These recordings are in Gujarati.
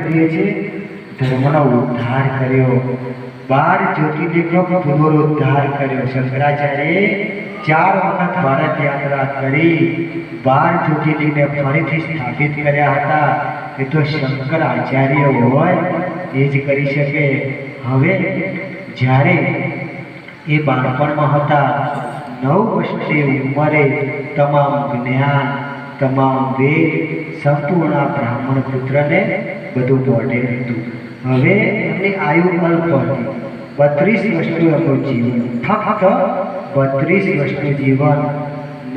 કરીએ છીએ ધર્મનો ઉદ્ધાર કર્યો, 12 જ્યોતિર્લિંગનો પુનરુદ્ધાર કર્યો। શંકરાચાર્યએ 4 વખત ભારત યાત્રા કરી 12 જ્યોતિર્લિંગને ફરીથી સ્થાપિત કર્યા હતા। એ તો શંકરાચાર્ય હોય એ જ કરી શકે। હવે જ્યારે એ બાળપણમાં હતા, 9 વર્ષની ઉંમરે તમામ જ્ઞાન, તમામ વેદ સંપૂર્ણ બ્રાહ્મણ પુત્રને બધું મોઢે હતું। હવે એમની આયુ અલ્પ હતી, 32 વર્ષનું એમનું જીવન, ફક્ત 32 વર્ષનું જીવન,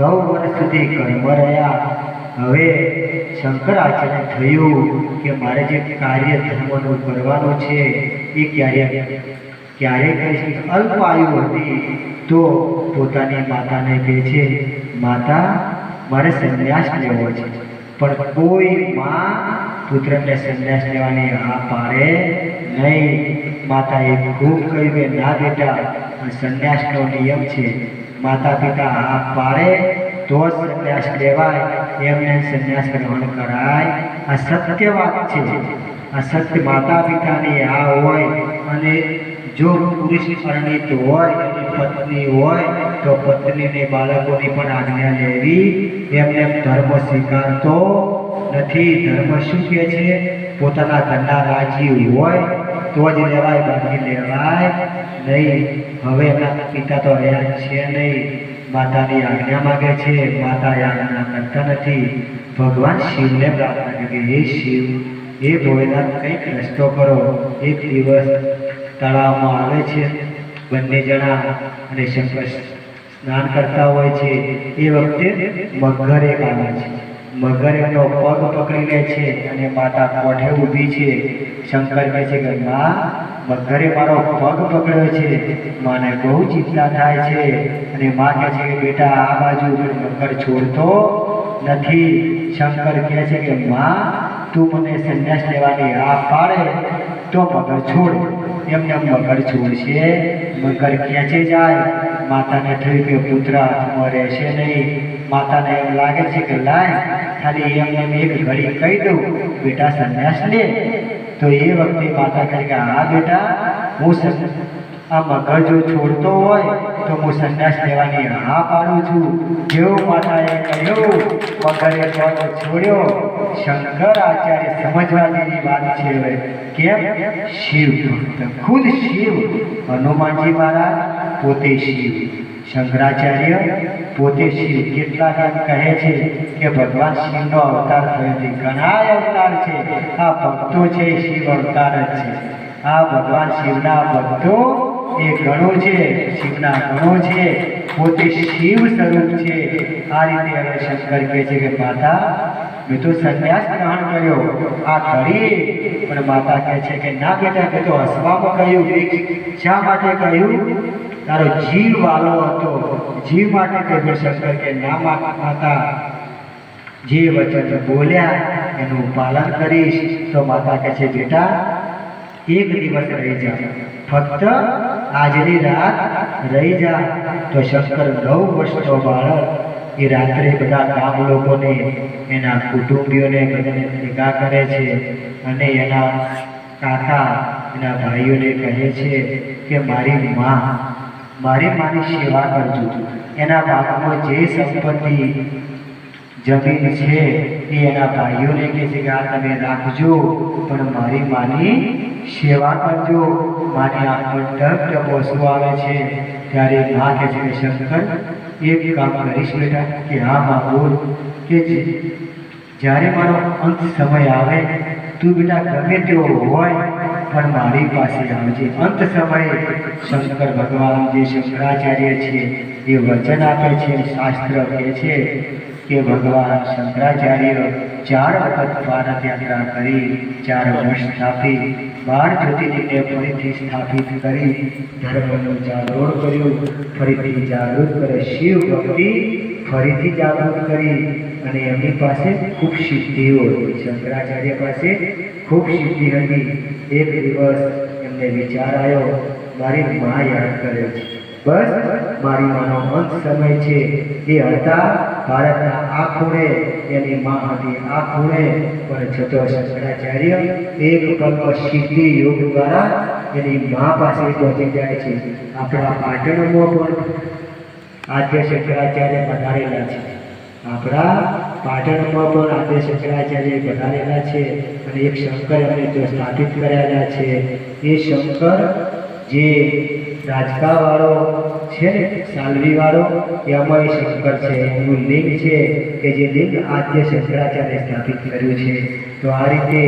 9 વર્ષ સુધી કર્મ રહ્યા। હવે શંકરાચાર્ય થયું કે મારે જે કાર્ય ધર્મનું કરવાનું છે એ ક્યારે કહીશ। અલ્પ આયુ હતી તો પોતાની માતાને કહે છે, માતા મારે સંન્યાસ લેવો છે, પણ કોઈ માં પુત્રને સંન્યાસ લેવાની હા પાડે નહીં। માતાએ ખૂબ કહ્યું કે ના બેટા, સંન્યાસનો નિયમ છે, માતા પિતા હા પાડે તો જ સંન્યાસ લેવાય, એમને સંન્યાસ ગ્રહણ કરાય। આ સત્ય વાત છે, આ સત્ય માતા પિતાની આ હોય। અને જો પુરુષ પરિણીત હોય, એની પત્ની હોય તો પત્નીને બાળકોની પણ આજ્ઞા લેવી। એમને ધર્મ સ્વીકારતો નથી। ધર્મ શું કહે છે? પોતાના ઘરના રાજી હોય તો જ લેવાય, બાકી લેવાય નહીં। હવે એમના પિતા તો રહ્યા છે નહીં, માતાની આજ્ઞા માગે છે, માતા આજ્ઞા કરતા નથી। ભગવાન શિવને પ્રાર્થના કરી, હે શિવ, હે ભોળેનાથ, કંઈક રસ્તો કરો। એક દિવસ તળાવમાં આવે છે બંને જણા અને શંકર સ્નાન કરતા હોય છે। એ વખતે મગર એક આવે છે, મગર એનો પગ પકડી લે છે અને માતા કોઠે ઊભી છે। શંકર કહે છે કે માં, મગરે મારો પગ પકડ્યો છે, માને બહુ ચિંતા થાય છે। અને માં કહે છે કે બેટા આ બાજુ, મગર છોડતો નથી। શંકર કહે છે કે માં, તું મને સંન્યાસ લેવાની આ પાડે તો મગર છોડ। એમને મગર છોડશે, મગર ખેંચે જાય। માતાને થયું કે પુત્ર હાથમાં રહેશે નહીં। માતાને એમ લાગે છે કે લાય ખાલી એમને એક ઘડી કહી દઉં, બેટા સંન્યાસ લે। તો એ વખતે માતા કહે કે હા બેટા, હું આ મગર જો છોડતો હોય તો હું સંન્યાસ લેવાની હા પાડું છું। જેવું માતાએ કહ્યું, મગરે પગ છોડ્યો। શંકરાચાર્ય સમજવા જેવી વાત છે। હવે કેમ? શિવ ભક્ત, ખુદ શિવ, હનુમાનજી મહારાજ પોતે શિવ, શંકરાચાર્ય પોતે શિવ। કેટલાક એમ કહે છે કે ભગવાન શિવનો અવતાર થયો છે, ઘણા અવતાર છે, આ ભક્તો છે શિવ અવતાર જ છે। આ ભગવાન શિવના ભક્તો એ ગણો છે, શિવના ગણો છે, પોતે શિવ સ્વરૂપ છે। આ રીતે હવે શંકર કહે છે કે માતા, મેં તો સંન્યાસ ગ્રહણ કર્યો આ ઘડી, પણ માતા કહે છે કે ના બેટા, મેં તો હસવામાં કહ્યું। શા માટે કહ્યું? તારો જીવ વાલો હતો, જીવ માટે કહ્યું। શંકર કે ના માતા, જે વચન બોલ્યા એનું પાલન કરીશ। તો માતા કહે છે બેટા, એક દિવસ રહી જા, ફક્ત આજની રાત રહી જા। તો શંકર 9 વર્ષનો બાળક એ રાત્રે બધા ગામ લોકોને, એના કુટુંબીઓને બધાને ભેગા કરે છે અને એના કાકા, એના ભાઈઓને કહે છે કે મારી માની સેવા કરજો। એના ભાગમાં જે સંપત્તિ જમીન છે એ એના ભાઈઓને કહે છે કે આ તમે રાખજો, પણ મારી માની સેવા કરજો। માની આંખમાં ટપ ઓછું આવે છે ત્યારે માં કહે છે કે શંકર, એક કામ કરીશ બેટા? કે હા માં બોલ। કે જ્યારે મારો અંત સમય આવે, તું બેટા ગમે તેવો હોય પણ મારી પાસે આવજે। અંત સમયે શંકર ભગવાન જે શંકરાચાર્ય છે એ વચન આપે છે। શાસ્ત્ર કહે છે કે ભગવાન શંકરાચાર્ય 4 વખત ભારત યાત્રા કરી, 4 વર્ષ સ્થાપી, 12 જ્યોતિર્લિંગને ફરીથી સ્થાપિત કરી, ધર્મનું જાગૃત કર્યું, ફરીથી જાગૃત કરે, શિવ ભક્તિ ફરીથી જાગૃત કરી। અને એમની પાસે ખૂબ સિદ્ધિઓ હતી, શંકરાચાર્ય પાસે ખૂબ સિદ્ધિ હતી। એક દિવસ એમને વિચાર આવ્યો, મારી મા યાદ કરે છે, બસ મારી માનો અંત સમય છે। એ હતા ભારતના આ ખૂણે એની માં હતી. આ ખૂણે પણ જતો શંકરાચાર્ય એક પગ સિદ્ધિ યોગ દ્વારા એની માં પાસે પહોંચી જાય છે. આપણા પાટણમાં પણ આદ્ય શંકરાચાર્ય પધારેલા છે. આપણા પાટણમાં પણ આદ્ય શંકરાચાર્ય પધારેલા છે અને એક શંકર એમને જો સ્થાપિત કરેલા છે. એ શંકર જે રાજકાવાળો છે ને, સાલવીવાળો, એમાં એ શંકર છે. એનું લિંગ છે કે જે લિંગ આદ્ય શંકરાચાર્ય સ્થાપિત કર્યું છે. તો આ રીતે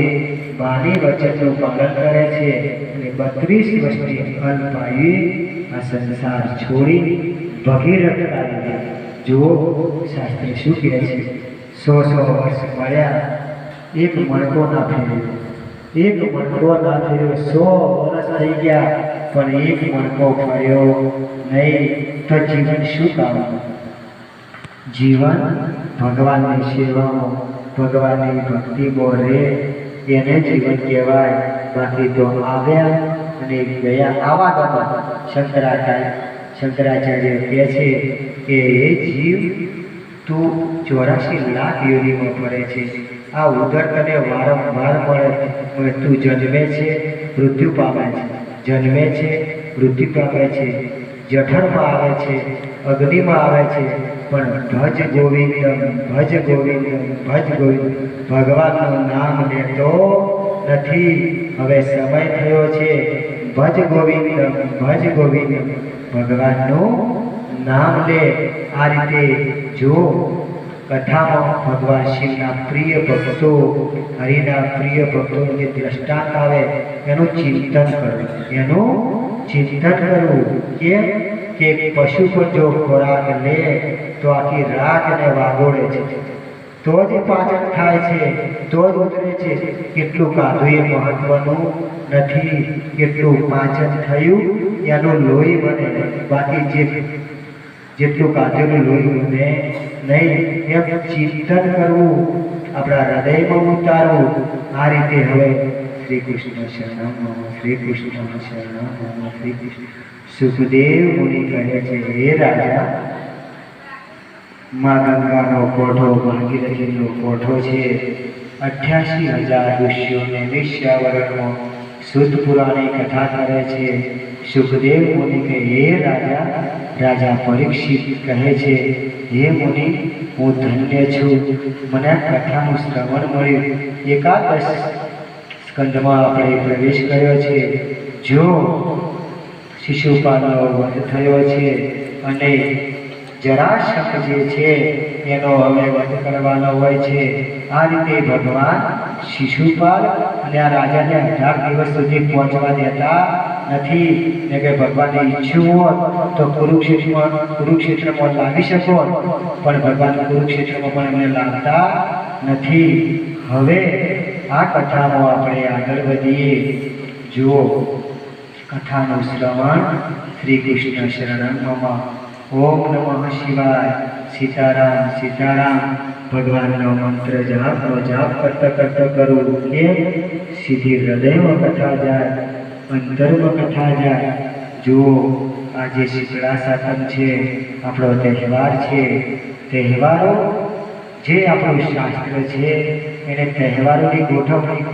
બાની વચનનું પાલન કરે છે અને 32 વર્ષની અલ્પાયુએ આ સંસાર છોડી ભગીરથ કાર્ય. જુઓ શાસ્ત્રી શું કહે છે, 100 વર્ષ મળ્યા, એક મણકો ના ફેર્યો, એક મણકો ના ફેર્યો. 100 વર્ષ થઈ ગયા પણ એક મણકો ફર્યો નહીં. તો જીવન શું કામનું? જીવન ભગવાનની સેવામાં, ભગવાનની ભક્તિમાં રહે એને જીવન કહેવાય. બાકી તો આવ્યા અને ગયા આવાગમન. શંકરાચાર્ય કહે છે કે એ જીવ તું 84 લાખ યોનિમાં ફરે છે. આ ઉદર તને વારંવાર મળે. તું જન્મે છે, મૃત્યુ પામે છે, જન્મે છે, મૃત્યુ પામે છે, જઠરમાં આવે છે, અગ્નિમાં આવે છે. પણ ભજ ગોવિંદમ, ભજ ગોવિંદમ, ભજ ગોવિંદ. ભગવાનનું નામ લેતો નથી. હવે સમય થયો છે. ભજ ગોવિંદમ, ભજ ગોવિંદમ. ભગવાનનું નામ લે. આ રીતે જો કથામાં ભગવાન શિવના પ્રિય ભક્તો, હરિના પ્રિય ભક્તોનું જે દ્રષ્ટાંત આવે એનું ચિંતન કરવું, એનું ચિંતન કરવું. કેમ કે પશુ પણ જો ખોરાક લે તો આખી રાત એને વાગોળે છે, તો જ પાચન થાય છે, તો જ ઉતરે છે. કેટલું ખાધું એ મહત્વનું નથી, કેટલું પાચન થયું એનું લોહી બને. બાકી જેટલું કાઢેલું લોહી બને નહીં. એમ ચિંતન કરવું, આપણા હૃદયમાં ઉતારવું. આ રીતે હવે શ્રી કૃષ્ણ શરણમ મમ, શ્રી કૃષ્ણ શરણમ મમ, શ્રી કૃષ્ણ. સુખદેવ મુનિ કહે છે, હે રાજા, માં ગંગાનો કોઠો ભાગીરથીનો કોઠો છે. 88,000 ઋષિઓને નિશ્યાવરણમાં શુદ્ધ પુરાણી કથા કરે છે. સુખદેવ મુનિ કહે, હે રાજા, રાજા પરીક્ષિત કહે છે, હે મુનિ, હું ધન્ય છું. મને આ કથાનું શ્રવણ મળ્યું. એકાદશ સ્કંદમાં આપણે પ્રવેશ કર્યો છે. જો શિશુપાલનો વધ થયો છે અને જરાસંઘ જે છે એનો હવે વધ કરવાનો હોય છે. આ રીતે ભગવાન શિશુપાલ અને આ રાજાને 18 દિવસ સુધી પહોંચવા દેતા નથી. ને કે ભગવાનની ઈચ્છું હોત તો કુરુક્ષેત્રમાં લાવી શકો, પણ ભગવાન કુરુક્ષેત્રમાં પણ એમને લાવતા નથી. હવે આ કથામાં આપણે આગળ વધીએ. જુઓ કથાનું શ્રવણ. શ્રી કૃષ્ણ શરણમ મમ. ઓમ નમઃ શિવાય. સીતારામ સીતારામ. ભગવાનનો મંત્ર જાપ કરતા કરવું. કેમ? સીધી હૃદયમાં કથા જાય, અંતરમાં કથા જાય. જુઓ આજે શીતળા સાતમ છે, આપણો તહેવાર છે. તહેવારો જે આપણું શાસ્ત્ર છે એને તહેવારોની ગોઠવણી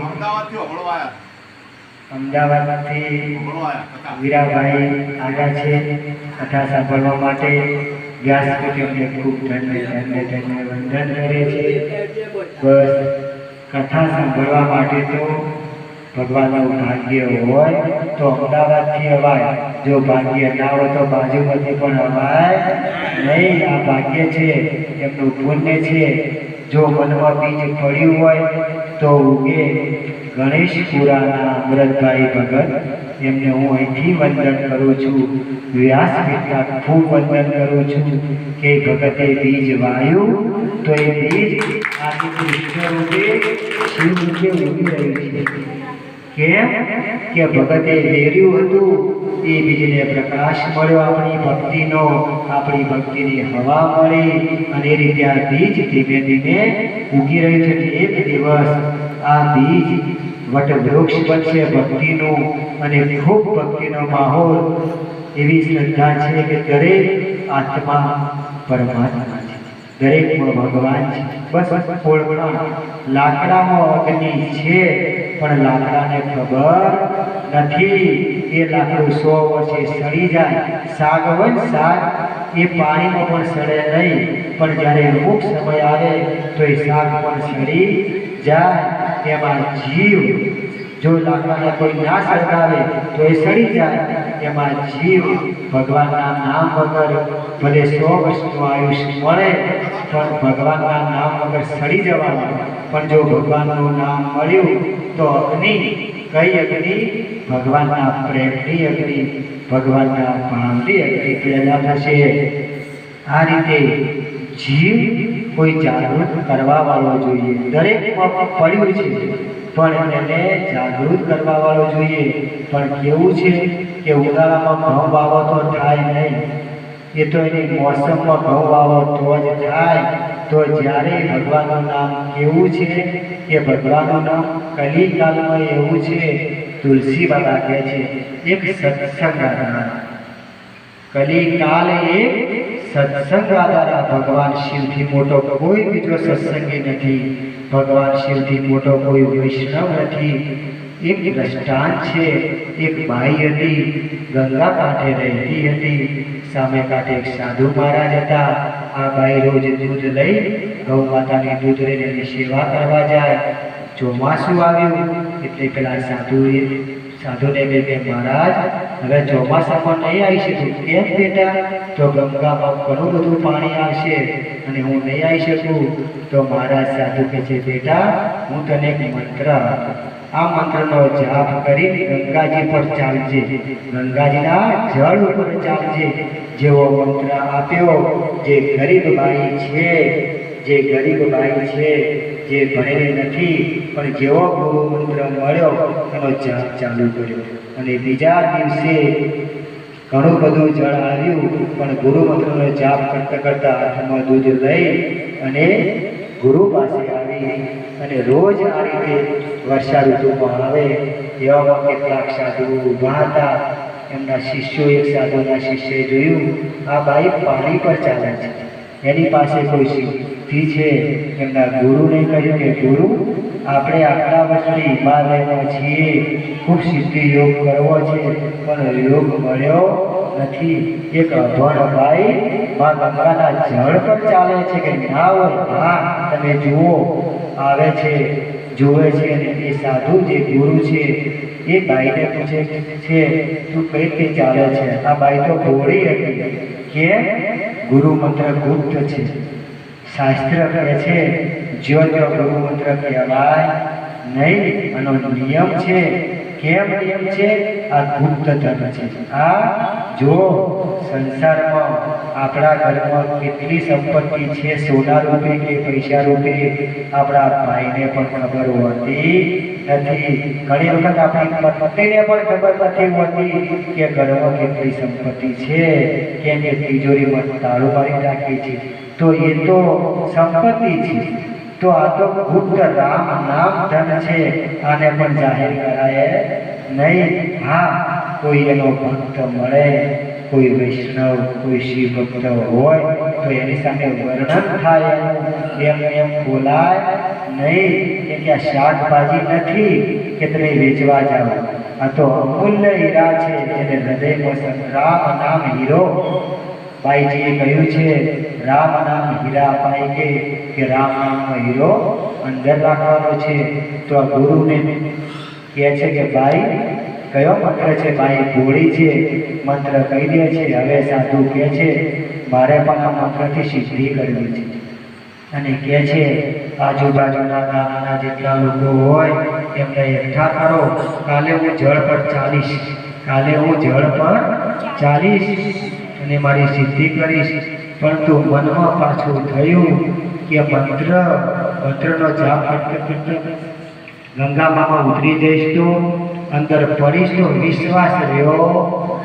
અમદાવાદથી વીરાભાઈ આવ્યા છે કથા સાંભળવા માટે. વ્યાસપીઠ અમને ખૂબ ધન્ય વંદન કરે છે. બસ કથા સાંભળવા માટે તો ભગવાનનું ભાગ્ય હોય તો અમદાવાદથી અવાય. જો ભાગ્ય ના હોય તો બાજુમાંથી પણ અવાય નહીં. આ ભાગ્ય છે, એમનું પુણ્ય છે. જો મનમાં બીજ પડ્યું હોય તો ઉગે. ગણેશપુરાના અમૃતભાઈ ભગત, એમને હું અહીંથી વંદન કરું છું. વ્યાસપીઠના ખૂબ વંદન કરું છું કે ભગતે બીજ વાયું તો એ બીજ આજે કૃષ્ણ રૂપે શિવ રૂપે ઉગી રહ્યું છે. કેમ કે ભગતે વેર્યું હતું, એ બીજને પ્રકાશ મળ્યો, આપણી ભક્તિનો, આપણી ભક્તિની હવા મળી અને એ રીતે આ બીજ ધીમે ધીમે ઉગી રહ્યું છે. એક દિવસ આ બીજ વટવૃક્ષ બનશે ભક્તિનું અને ખૂબ ભક્તિનો માહોલ. એવી શ્રદ્ધા છે કે દરેક આત્મા પરમાત્મા છે. દરેકમાં ભગવાન છે. બસ ઓળખાણ. લાકડામાં અગ્નિ છે પણ લાકડાને ખબર નથી એ લાકડું 100 વર્ષે સડી જાય. શાક હોય ને શાક, એ પાણીમાં પણ સડે નહીં, પણ જ્યારે અમુક સમય આવે તો એ શાક પણ સડી જાય. એમાં જીવ, જો લાકડાને કોઈ ના સળગાવે તો એ સડી જાય. એમાં જીવ ભગવાનના નામ વગર ભલે 100 વર્ષનું આયુષ્ય મળે પણ ભગવાનના નામ વગર સડી જવાનું. પણ જો ભગવાનનું નામ મળ્યું તો અગ્નિ, કઈ અગ્નિ? ભગવાનના પ્રેમની અગ્નિ, ભગવાનના ભાવની અગ્નિ પેદા થશે. આ રીતે જીવ કોઈ જાગૃત કરવા વાળો જોઈએ. દરેકમાં પડ્યું છે પણ એને જાગૃત કરવા વાળો જોઈએ. પણ કેવું છે કે ઉનાળામાં ઘઉં વાવો તો થાય નહીં, એ તો એની મોસમમાં ઘઉં વાવો તો જ થાય. તો જ્યારે ભગવાનનું નામ કેવું છે કે ભગવાનનું નામ કલિકાલમાં એવું છે. તુલસી બાબા કહે છે એક સત્સંગ આધાર, કલિકાલ એક સત્સંગ આધાર. ભગવાન શિવથી મોટો કોઈ બીજો સત્સંગી નથી, ભગવાન શિવથી મોટો કોઈ વૈષ્ણવ નથી. એક દ્રષ્ટાંત છે. એક બાઈ હતી, ગંગા કાંઠે રહેતી હતી. સામે કાંઠે એક સાધુ મહારાજ હતા. આ બાઈ રોજ દૂધ લઈ ગૌ માતાની દૂધ લઈને એની સેવા કરવા જાય. ચોમાસું આવ્યું એટલે પેલા સાધુને કે મહારાજ હવે ચોમાસામાં નહીં આવી શકું. કેમ બેટા? તો ગંગામાં ઘણું બધું પાણી આવશે અને હું નહીં આવી શકું. તો મહારાજ સાધુ કહે છે બેટા હું તને એક મંત્ર આપું, આ મંત્રનો જાપ કરી ગંગાજી પર ચાલજે, ગંગાજીના જળ ઉપર ચાલજે. જેવો મંત્ર આપ્યો, જે ગરીબ બાઈ છે, જે ભણેલી નથી પણ જેવો ગુરુ મંત્ર મળ્યો એનો જાપ ચાલુ કર્યો અને બીજા દિવસે ઘણું બધું જળ આવ્યું. પણ ગુરુ મંત્રનો જાપ કરતા કરતા હાથમાં દૂધ લઈ અને ગુરુ પાસે આવી. અને રોજ આ રીતે વર્ષા ઋતુમાં આવે એવામાં કેટલાક સાધુ ઊભા હતા. એમના શિષ્યો, એક સાધુના શિષ્યએ જોયું આ બાઈ પાણી પર ચાલે છે, એની પાસે કોઈ સિદ્ધિ છે. એમના ગુરુને કહ્યું કે ગુરુ આપણે આટલા વર્ષથી હિમાલયમાં છીએ, ખૂબ સિદ્ધિ યોગ કરવો છે પણ યોગ મળ્યો નથી. એક અભણ બાઈ માં ગંગાના જળ પર ચાલે છે કે ના હોય? હા, તમે જુઓ આવે છે, જોવે છે. અને એ સાધુ જે ગુરુ છે એ બાઈને પૂછે છે તું કઈ રીતે ચાલે છે? આ બાઈ તો ઘોડી હતી. કેમ? ગુરુ મંત્ર ગુપ્ત છે. શાસ્ત્ર કહે છે જો ગુરુ મંત્ર કહેવાય નહીં. આનો નિયમ છે. કેમ નિયમ છે? આ ગુપ્ત ધર્મ છે. આ જો સંસારમાં આપણા ઘરમાં કેટલી સંપત્તિ છે, સોના રૂપે કે પૈસા રૂપે, આપણા ભાઈને પણ ખબર હોતી નથી. ઘણી વખત આપણી પત્નીને પણ ખબર નથી હોતી કે ઘરમાં કેટલી સંપત્તિ છે, કેમ કે તિજોરીમાં તાળું મારી રાખી છે. તો એ તો સંપત્તિ છે. તો આ તો ગુપ્ત રામ નામ ધન છે. આને પણ જાહેર કરાય નહીં. હા, કોઈ એનો ભક્ત મળે, કોઈ વૈષ્ણવ, કોઈ શિવ ભક્ત હોય તો એની સામે વર્ણન થાય, એમ બોલાય નહીં કે આ શાકભાજી નથી કે તમે વેચવા જાઓ. આ તો અમૂલ્ય હીરા છે જેને હૃદયમાં રામ નામ હીરો. બાઈજીએ કહ્યું છે રામ નામ હીરા અપાય કે રામ નામનો હીરો અંદર રાખવાનો છે. તો આ ગુરુને કહે છે કે બાઈ કયો મંત્ર છે? બાઈ ઘોડી છે, મંત્ર કહી દે છે. હવે સાધુ કહે છે મારે પણ આ મંત્રથી સિદ્ધિ કરવી છે. અને કહે છે આજુબાજુના ગામના જેટલા લોકો હોય એમને એકઠા કરો, કાલે હું જળ પર ચાલીશ અને મારી સિદ્ધિ કરીશ. પરંતુ મનમાં પાછું થયું કે મંત્રનો જાપ કરતા ગંગામાં ઉતરી જઈશ તો અંદર પડીશ તો વિશ્વાસ રહ્યો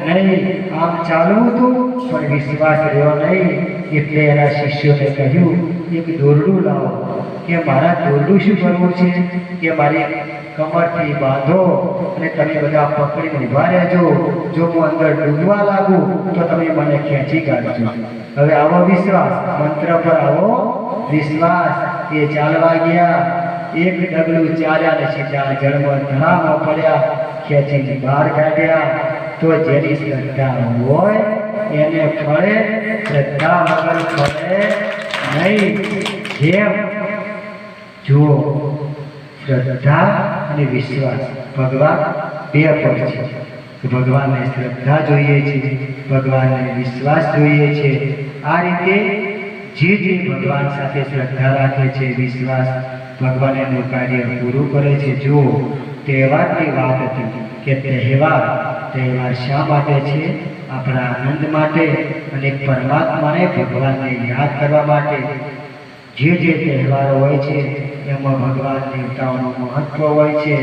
નહીં. આમ ચાલવું હતું પણ વિશ્વાસ રહ્યો નહીં. એટલે એના શિષ્યોને કહ્યું એક દોરડું લાવો, કે મારા દોરડું શું કરવું છે કે મારી કમરથી બાંધો અને તમે બધા પકડીને ઊભા રહેજો. જો હું અંદર ડૂબવા લાગુ તો તમે મને ખેંચી કાઢજો. હવે આવો વિશ્વાસ, મંત્ર પર આવો વિશ્વાસ. એ ચાલવા ગયા, એક ડગલું ચાલ્યા ને સીધા જળમાં ધડામાં પડ્યા, ખેંચીને બહાર કાઢ્યા. તો જેની શ્રદ્ધા હોય એને ફળે, શ્રદ્ધા વગર ફળે નહીં. જેમ જુઓ, શ્રદ્ધા અને વિશ્વાસ ભગવાન બે પદ છે. ભગવાનને શ્રદ્ધા જોઈએ છે, ભગવાનને વિશ્વાસ જોઈએ છે. આ રીતે જે ભગવાન સાથે શ્રદ્ધા રાખે છે, વિશ્વાસ, ભગવાન એનું કાર્ય પૂરું કરે છે. જુઓ, તહેવારની વાત હતી કે તહેવાર શા માટે છે? આપણા આનંદ માટે અને પરમાત્માને ભગવાનને યાદ કરવા માટે. જે તહેવારો હોય છે એમાં ભગવાન દેવતાઓનું મહત્વ હોય છે.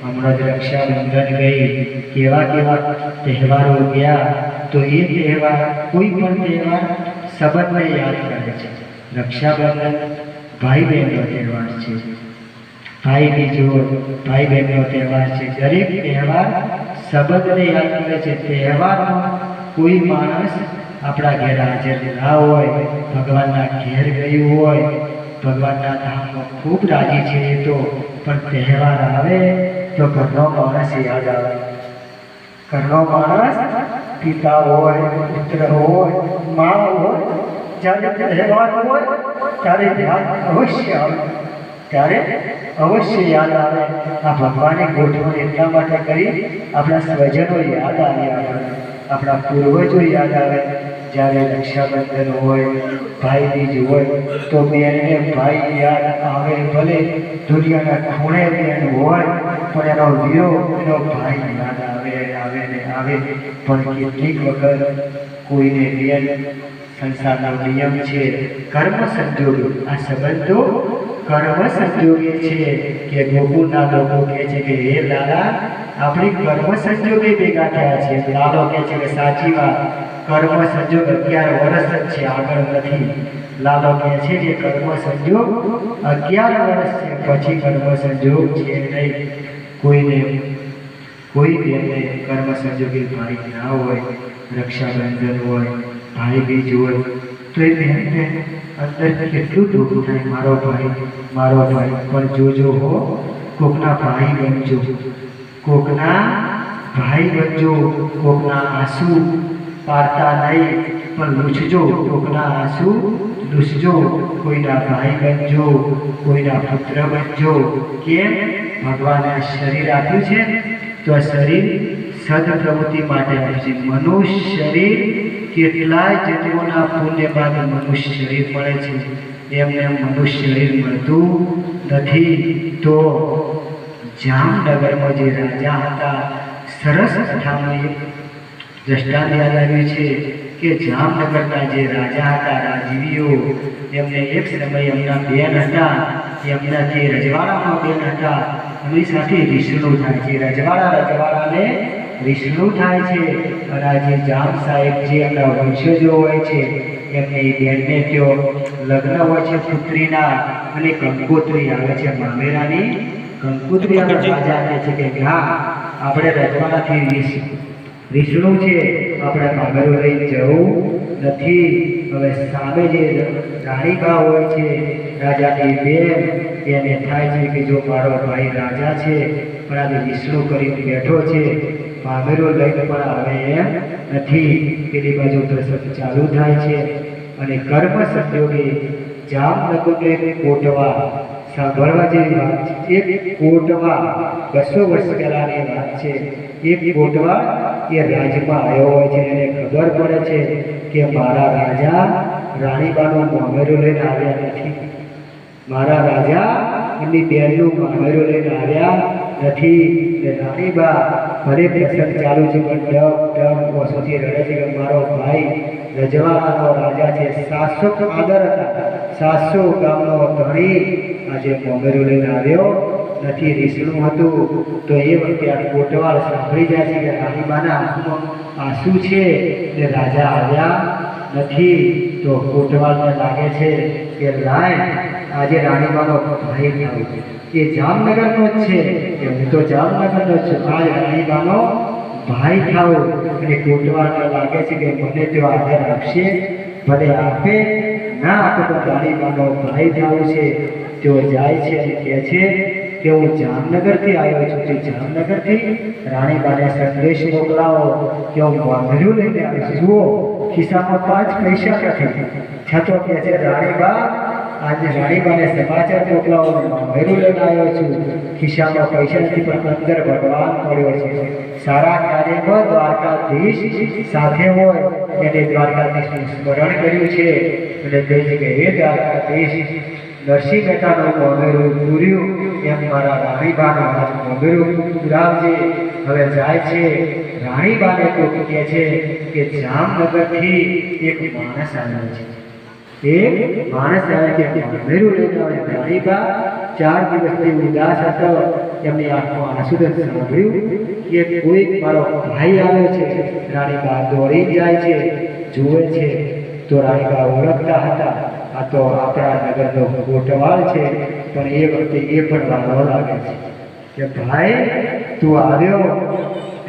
હમણાં જ રક્ષાબંધન ગઈ, કેવા તહેવારો ગયા. તો એ તહેવાર, કોઈ પણ તહેવાર સંબંધને યાદ કરે છે. રક્ષાબંધન ભાઈ બહેનનો તહેવાર છે, ભાઈ બીજો ભાઈ બહેનનો તહેવાર છે. દરેક તહેવાર સંબંધને યાદ કરે છે. તહેવારમાં કોઈ માણસ આપણા ઘેર હાજર ના હોય, ભગવાનના ઘેર ગયું હોય, ભગવાનના ધામમાં ખૂબ રાજી છે એ તો, પણ તહેવાર આવે તો ઘરનો માણસ યાદ આવે. ઘરનો માણસ પિતા હોય, પુત્ર હોય, મા હોય, જ્યારે તહેવાર હોય ત્યારે યાદ અવશ્ય આવે, ત્યારે અવશ્ય યાદ આવે. આ ભગવાને ગોઠવણ એટલા માટે કરી, આપણા સ્વજનો યાદ આવ્યા, આપણા પૂર્વજો યાદ આવે. જ્યારે રક્ષાબંધન હોય, ભાઈ બીજ હોય, તો બેનને ભાઈ યાદ આવે. ભલે દુનિયાના ખૂણે બેન હોય, પણ એનો વીરો, એનો ભાઈ યાદ આવે. પણ કેટલીક વખત કોઈને બેન, સંસારનો નિયમ છે, કર્મ સંજોગે, આ સંબંધો કર્મ સંજોગે છે. કે ગોકુળના લોકો કહે છે કે હે લાલા, આપણી કર્મ સંજોગે ભેગા થયા છે. લાલો કહે છે કે સાચી વાત, કર્મ સંજોગ 11 વર્ષ જ છે, આગળ નથી. લાલો કહે છે કે કર્મ સંજોગ 11 વર્ષ છે, પછી કર્મ સંજોગ છે નહીં. કોઈ બેનને કર્મ સંજોગે ભાઈ ના હોય, રક્ષાબંધન હોય, ભાઈ બીજ હોય, તો એ બેનને અંદર કેટલું દુઃખ થાય, મારો ભાઈ. પણ જોજો હો, કોકના ભાઈ બનજો, કોકના આંસુ પાડતા નહીં, પણ લૂછજો. કોકના આંસુ લૂછજો, કોઈના ભાઈ બનજો, કોઈના પુત્ર બનજો. કેમ? ભગવાને શરીર આપ્યું છે તો આ શરીર સદપ્રવૃત્તિ માટે આપ્યું છે. મનુષ્ય શરીર કેટલાય જન્મોના પુણ્ય બાદ મનુષ્ય શરીર મળે છે. એમને મનુષ્ય શરીર મળતું નથી. તો જામનગરમાં જે રાજા હતા, સરસ કથામાં દ્રષ્ટાંત યાદ આવ્યું છે કે જામનગરના જે રાજા હતા, રાજવીઓ, એમને એક સમયે એમના બેન હતા, એમના જે રજવાડામાં બેન હતા, એમની સાથે વિષ્ણુ થાય છે. રજવાડાને વિષ્ણુ થાય છે. અને આ જે જામ સાહેબ, જે એમના વંશજો હોય છે, એમની બેનને ત્યાં લગ્ન હોય છે પુત્રીના, અને કંકોત્રી આવે છે, મામેરાની કંકોત્રી. રાજા કહે છે કે હા, આપણે રજવાડાથી વિષ્ણુ છે, આપણે મામેરો લઈ જવું નથી. હવે સામે જે રાણીબા હોય છે, રાજાની બેન, એને થાય છે કે જો મારો ભાઈ રાજા છે, પણ આજે વિષ્ણુ કરીને બેઠો છે, મામેરો લઈને પણ આવે એમ નથી. પેલી બાજુ પ્રસંગ ચાલુ થાય છે. અને કર્મ સંજોગે જામનગરનો એક કોટવા, સાંભળવા જેવી વાત છે. એક કોટવા 200 વર્ષ પહેલાની વાત છે. એક કોટવા એ રાજમાં આવ્યો હોય છે, એને ખબર પડે છે કે મારા રાજા રાણીબાનું મામેરું લઈને આવ્યા નથી, મારા રાજા એમની બેનનું મામેરું લઈને આવ્યા નથી. રાણીબા ઘરે પ્રસંગ ચાલુ છે, પણ ડગ વર્ષોથી રડે છે કે મારો ભાઈ રજવાડાનો રાજા છે, 700 આદર હતા, 700 ગામનો ધણી આજે મામેરું લઈને આવ્યો નથી. વિષ્ણુ હતું. તો એ વખતે આ કોટવાળ સાંભળી જાય છે કે રાણીબાના આંખમાં આંસુ છે ને રાજા આવ્યા નથી. તો કોટવાળને લાગે છે કે લાય આજે રાણીબાનો ભાઈ થયો, એ જામનગરનો જ છે, કે હું તો જામનગરનો જ છું, આજ રાણીબાનો ભાઈ થાવ અને કોટવાળને લાગે છે કે મને તો આદર આપશે, ભલે આપે ના આપે તો રાણીબાનો ભાઈ થાવ છે. તેઓ જાય છે અને કહે છે કે હું જામનગરથી આવ્યો છું, તે જામનગરથી રાણીબાને સંદેશ મોકલાવો કે હું વાંદરું લઈને આવ્યો છું. જુઓ ખિસ્સામાં 5 પૈસા નથી, છતાં કહે છે રાણીબા આજે રાણીબાને સમાચાર મોકલાવો, વાંદરું લઈને આવ્યો છું, ખિસ્સામાં પૈસા નથી પણ અંદર ભગવાન પડ્યો છે. સારા કાર્યમાં દ્વારકાધીશ સાથે હોય એને દ્વારકાધીશનું સ્મરણ કર્યું છે અને કહે છે કે હે દ્વારકાધીશ, નરસિંહ મહેતાનું મોમેરું પૂર્યું એમ મારા રાણીબાનું આજ મોમેરું પુરાવજે. હવે જાય છે, રાણીબાને કોક કહે છે કે જામનગરથી એક માણસ આવ્યો છે, એક માણસ આવે કે મોમેરું લઈને આવે. રાણીબા 4 દિવસથી ઉદાસ હતો, એમની આંખમાં આંસુ સાંભળ્યું કે કોઈ મારો ભાઈ આવ્યો છે. રાણીબા દોડી જાય છે, જુએ છે તો રાણીબા ઓળખતા હતા, આ તો આપણા નગરનો કોટવાળ છે. પણ એ વખતે એ પણ વાળો લાગે છે કે ભાઈ તું આવ્યો,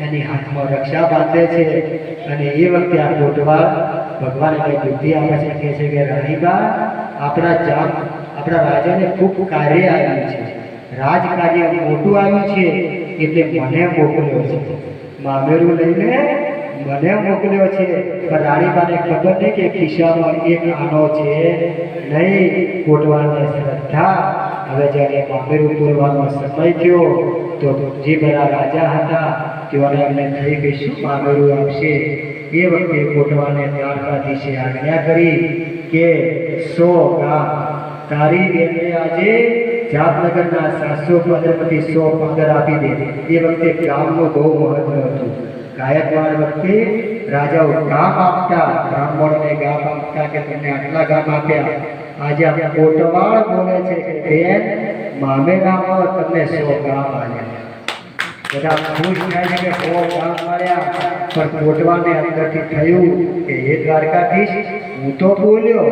એની હાથમાં રક્ષા બાંધે છે. અને એ વખતે આ કોટવાળ ભગવાન એને બુદ્ધિ આપે છે, કહે છે કે રાણીબા આપણા રાજાને ખૂબ કાર્ય આવ્યું છે, રાજકાર્ય મોટું આવ્યું છે, એટલે મને મોકલ્યો છે, મામેરું લઈને મને મોકલ્યો છે. પણ રાણીબાને ખબર નહીં કે ખિસ્સામાં એક આનો છે નહીં. કોટવાળને શ્રદ્ધા. હવે જ્યારે મામેરું પૂરવાનો સમય થયો તો જે બધા રાજા હતા તેઓને એમને થઈ ગઈ શું મામેરું આપશે. એ વખતે કોટવાળને દ્વારકાધીશે આજ્ઞા કરી કે 100 ગામ તારી બેનને આજે જામનગરના 700 પંદરમાંથી 100 પંદર આપી દે. એ વખતે ગામનું બહુ મહત્વ હતું. ગાયકવાડ વખતે રાજાઓ ગામ આપતા, બ્રાહ્મણોને ગામ આપતા કે તમને આટલા ગામ આપ્યા. આજે આપણે કોટવાળ બોલે છે કે બેન મામેરામાં તમને 100 ગામ આવ્યા. બધા ખુશ થાય છે કે 100 ગામ મળ્યા. પણ કોટવાળને અંદરથી થયું કે હે દ્વારકાધીશ, હું તો બોલ્યો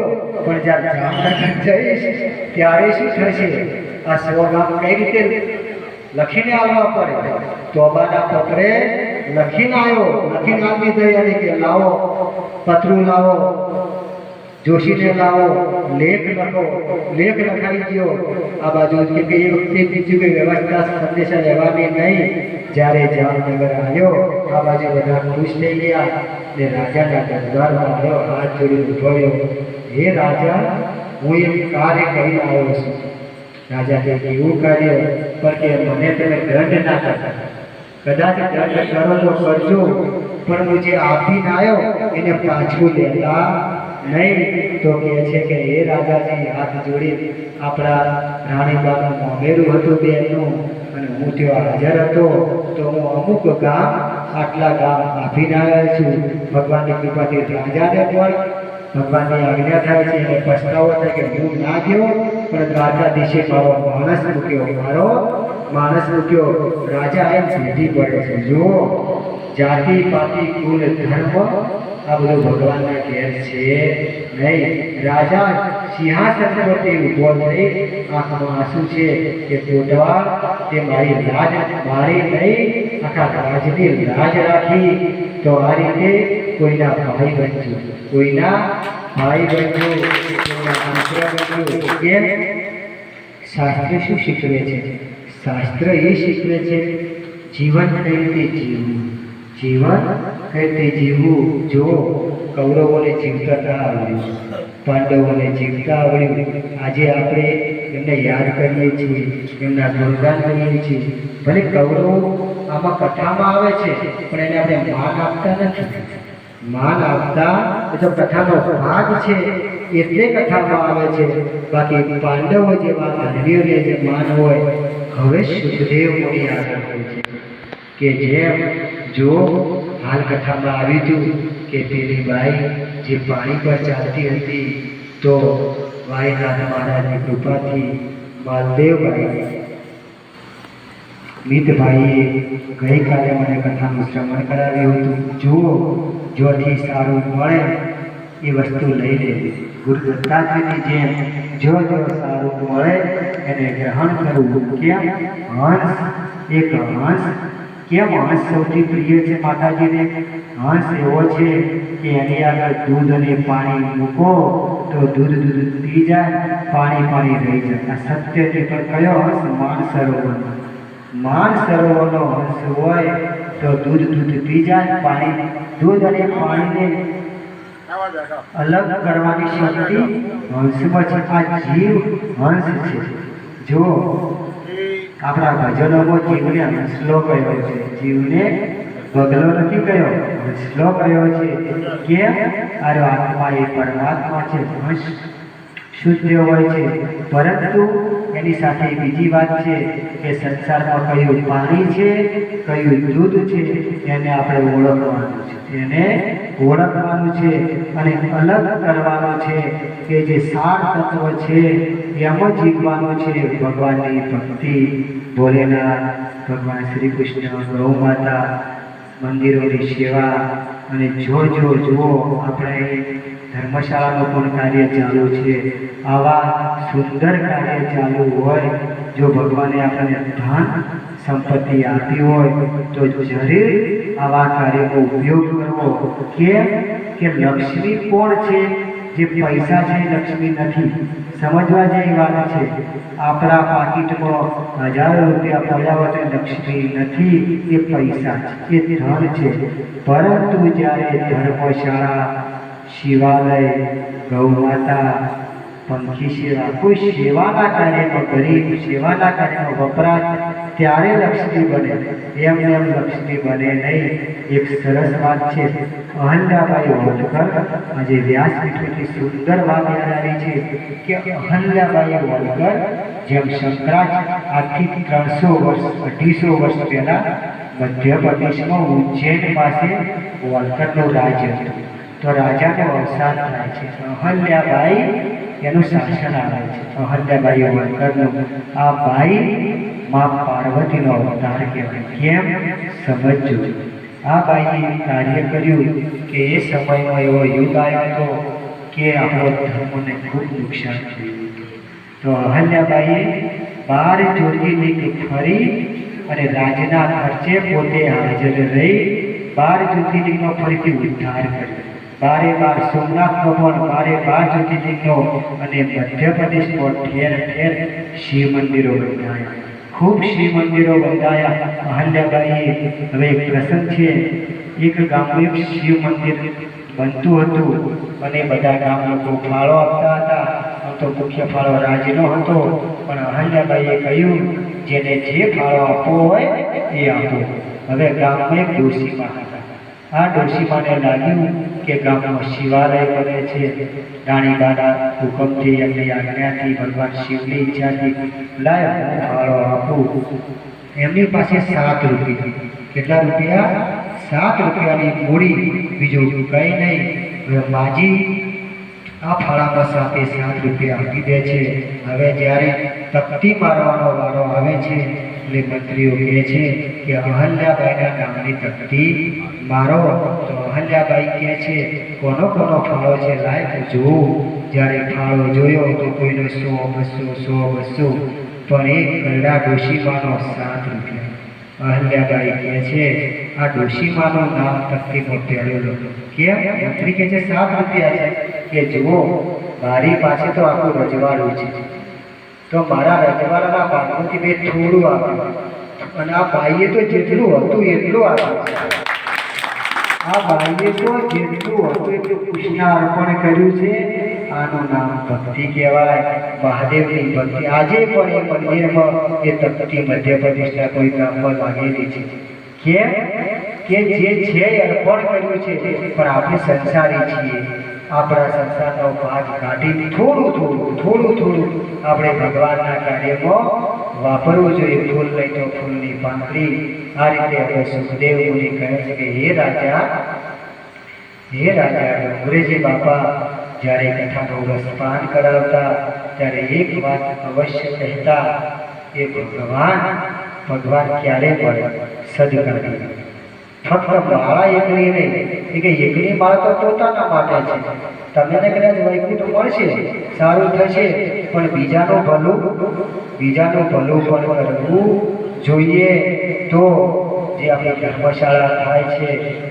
પણ જ્યારે જામનગર જઈશ ત્યારે શું થશે? આ 100 ગામ કઈ રીતે લખીને આવવા પડે? તોબાના પત્રે લખીને આવ્યો, લખીને આપી દઈ કે લાવો પતરું, લાવો જોશીને લાવો, લેખ લખો. લેખ લખાઈ ગયો આ બાજુ કે એ વખતે બીજું કઈ વ્યવસ્થા સંદેશા લેવાની નહીં. જ્યારે જામનગર આવ્યો આ બાજુ બધા ખુશ થઈ ગયા ને રાજાના દરબારમાં આવ્યો, હાથ જોડી ઉભો રહ્યો. હે રાજા, હું એક કાર્ય કરીને આવ્યો છું. રાજા કે એવું કાર્ય? પણ કે મને તમે દંડ ના કરતા, કદાચ દંડ કરો તો કરજો, પણ હું જે આપીને આવ્યો એને પાછું લેતા નહીં. તો કહે છે કે હે રાજાજી, હાથ જોડી આપણા રાણીબાનું મોમેરું હતું બેનનું, અને હું ત્યાં હાજર હતો તો હું અમુક ગામ આટલા ગામ આપીને આવ્યો છું. ભગવાનની કૃપાથી રાજાને પણ ભગવાનની આજ્ઞા થાય છે અને પછતાવો થાય કે હું ના ગયો, પણ દ્વારકાધીશે મારો માણસ મૂક્યો. રાજા એમ સીધી પડે છે. જો જાતિ પાતિ કુલ ધર્મ આ બધું ભગવાનના ઘેર છે નહીં. રાજા સિંહાસન પરથી ઊભો થઈ આંખમાં આંસુ છે કે કોટવાળ તે મારી નહીં આખા રાજની લાજ રાખી. તો આ રીતે કોઈના ભાઈ બનજો, કોઈના મિત્ર બનજો. કેમ? શાસ્ત્ર શું શીખવે છે? શાસ્ત્ર એ શીખવે છે જીવન કઈ રીતે જીવવું, જીવન કઈ રીતે જીવવું. જો કૌરવોને જીવતા ના આવડ્યું, પાંડવોને જીવતા આવડ્યું. આજે આપણે એમને યાદ કરીએ છીએ, એમના ગુણગાન કરીએ છીએ. ભલે કૌરવો આમાં કથામાં આવે છે પણ એને આપણે માન આપતા નથી. માન આપતા એ તો કથાનો ભાગ છે એટલે કથામાં આવે છે. બાકી પાંડવો જેવા ધર્મીઓને જે માન હોય. હવે સુખદેવ મુનિ આગળ હોય છે કે જેમ જો હાલ કથામાં આવ્યું હતું કે પેલી બાઈ જે પાણી પર ચાલતી હતી તો વાયનાથ મહારાજની કૃપાથી માલદેવભાઈ મિતભાઈએ ગઈકાલે મને કથાનું શ્રવણ કરાવ્યું હતું. જુઓ, જોથી સારું મળે એ વસ્તુ લઈ લેવી. ગુરુ દત્તાત્રેયની જેમ જો સારું મળે એને ગ્રહણ કરવું. કેમ હંસ એક હંસ કેમ હંસ સૌથી પ્રિય છે માતાજીને? હંસ એવો છે કે એની આગળ દૂધ અને પાણી મૂકો તો દૂધ પી જાય, પાણી રહી જાય. આ સત્ય છે. પણ કયો હંસ? માન સરોવરનો હંસ હોય તો દૂધ પી જાય, દૂધ અને પાણીને અલગ કરવાની શક્તિ હંસમાં છે. આ જીવ હંસ છે. જો આપણા ભજનોમાં જીવને હંસલો કહ્યો છે, જીવને બગલો નથી કહ્યો, હંસલો કહ્યો છે. કેમ? આરો આત્મા એ પરમાત્મા છે. હંસ શુદ્ધ હોય છે, પરંતુ એની સાથે બીજી વાત છે કે સંસારમાં કયું પાણી છે, કયું દૂધ છે, એને આપણે ઓળખવાનું છે અને અલગ કરવાનું છે કે જે સાર તત્વ છે એમાં જીવવાનું છે. ભગવાનની ભક્તિ, ભોલેનાથ, ભગવાન શ્રી કૃષ્ણ, ગૌ માતા, મંદિરોની સેવા અને જુઓ આપણે ધર્મશાળાનું પણ કાર્ય ચાલુ છે. આવા સુંદર કાર્ય ચાલુ હોય, જો ભગવાને આપણને ધન સંપત્તિ આપી હોય તો જરૂર આવા કાર્યનો ઉપયોગ કરવો. કેમ કે લક્ષ્મી કોણ છે? જે પૈસા છે લક્ષ્મી નથી. સમજવા જેવી વાત છે. આપણા પાકીટમાં હજારો રૂપિયા પડ્યા હોય તો લક્ષ્મી નથી, એ પૈસા છે, એ ધન છે. પરંતુ જ્યારે ધર્મશાળા, શિવાલય, ગૌ માતા, પંખી સેવા, કોઈ સેવાના કાર્યમાં, ગરીબ સેવાના કાર્યમાં વપરાશ, ત્યારે લક્ષ્મી બને. એમ લક્ષ્મી બને નહીં. એક સરસ વાત છે, અહલ્યાબાઈ હોલકર, આજે વ્યાસપીઠની સુંદર વાત યાદ આવી છે કે અહલ્યાબાઈ હોલકર જેમ શંકરાચાર્ય આજથી 300 વર્ષ 250 વર્ષ પહેલા મધ્યપ્રદેશમાં ઉજ્જૈન પાસે હોલકરનું રાજ્ય હતું. તો રાજાનો અવસાન થાય છે. અહલ્યાબાઈ એનું શાસન આવે છે. અહલ્યાબાઈ હોલકરનું આ બાઈ માં પાર્વતીનો અવતાર કહેવાય. કેમ? સમજજો. આ બાઈએ કાર્ય કર્યું કે એ સમયમાં એવો યુગ આવ્યો હતો કે આપણો ધર્મને ખૂબ નુકસાન થયું. તો અહલ્યાબાઈએ 12 જ્યોતિર્લિંગ ફરી અને રાજના ખર્ચે પોતે હાજર રહી 12 જ્યોતિર્લિંગનો ફરીથી ઉદ્ધાર કર્યો. 12 સોમનાથનો પણ 12 જ્યોતિર્લિંગનો અને મધ્યપ્રદેશમાં ઠેર ઠેર શિવ મંદિરો બંધાયા. ખૂબ શિવ મંદિરો બંધાયા. અહલ્યાબાઈએ હવે એક પ્રસંગ છે. એક ગામમાં એક શિવ મંદિર બનતું હતું અને બધા ગામ લોકો ફાળો આપતા હતા. તો મુખ્ય ફાળો રાજનો હતો, પણ અહલ્યાબાઈએ કહ્યું જેને જે ફાળો આપવો હોય એ આપો. હવે ગામમાં એક ડોશીમા હતા. આ ડોશીમાને લાગ્યું કે ગામમાં શિવાલય બને છે. રાણીબાના હુકમથી, એમની આજ્ઞાથી, ભગવાન શિવની ઈચ્છાથી લાય હું ફાળો આપું. એમની પાસે 7 રૂપિયા. કેટલા રૂપિયા? 7 રૂપિયાની મૂડી, બીજું કંઈ નહીં. માજી આ ફાળામાં 7 રૂપિયા આપી દે છે. હવે જ્યારે તકતી મારવાનો વારો આવે છે એટલે મંત્રીઓ કહે છે કે અહલ્યાબાઈના નામની તકતી મારો. તો અહલ્યાબાઈ કહે છે કોનો ફાળો છે, લાય જોઉં. જ્યારે ફાળો જોયો તો કોઈનો 100, 200, 100, 200, પણ એક ગરડા ડોશીમાનો 7 રૂપિયા. અહલ્યાબાઈ કહે છે આ ડોશીમાનું નામ તકતીમાં પહેરેલું. કેમ? મંત્રી કહે છે 7 રૂપિયા છે. કે જુઓ, મારી પાસે તો આખું રજવાડું છે, તો મારા રજવાડાના ભાગમાંથી મેં થોડું આપ્યું અને આ બાઈએ તો જેટલું હતું એટલું આપ્યું. આ બાઈએ તો જેટલું હતું એટલું કૃષ્ણ અર્પણ કર્યું છે. આનું નામ ભક્તિ કહેવાય. મહાદેવની ભક્તિ. આજે પણ એ મંદિરમાં એ તકતી મધ્યપ્રદેશના કોઈ ગામમાં લાગેલી છે. કેમ? કે જે છે અર્પણ કર્યું છે. પણ આપણે સંસારી છીએ. આપણા સંસારનો ભાગ કાઢી થોડું આપણે ભગવાનના કાર્યમાં વાપરવું જોઈએ. ફૂલ નહીં તો ફૂલની પાંખડી. આ રીતે હવે સુખદેવ મુનિ કહે છે કે હે રાજા ડોંગરેજી બાપા જ્યારે કથાનું રસપાન કરાવતા ત્યારે એક વાત અવશ્ય કહેતા કે ભગવાન ક્યારે મળે? સદકારી. ફક્ત માળા એકલી નહીં, એ કે એકની માળા તો પોતાના માટે છે, તમને કદાચ વૈકુંઠ મળશે, સારું થશે, પણ બીજાનું ભલું પણ કરવું જોઈએ. તો જે આપણી ધર્મશાળા થાય છે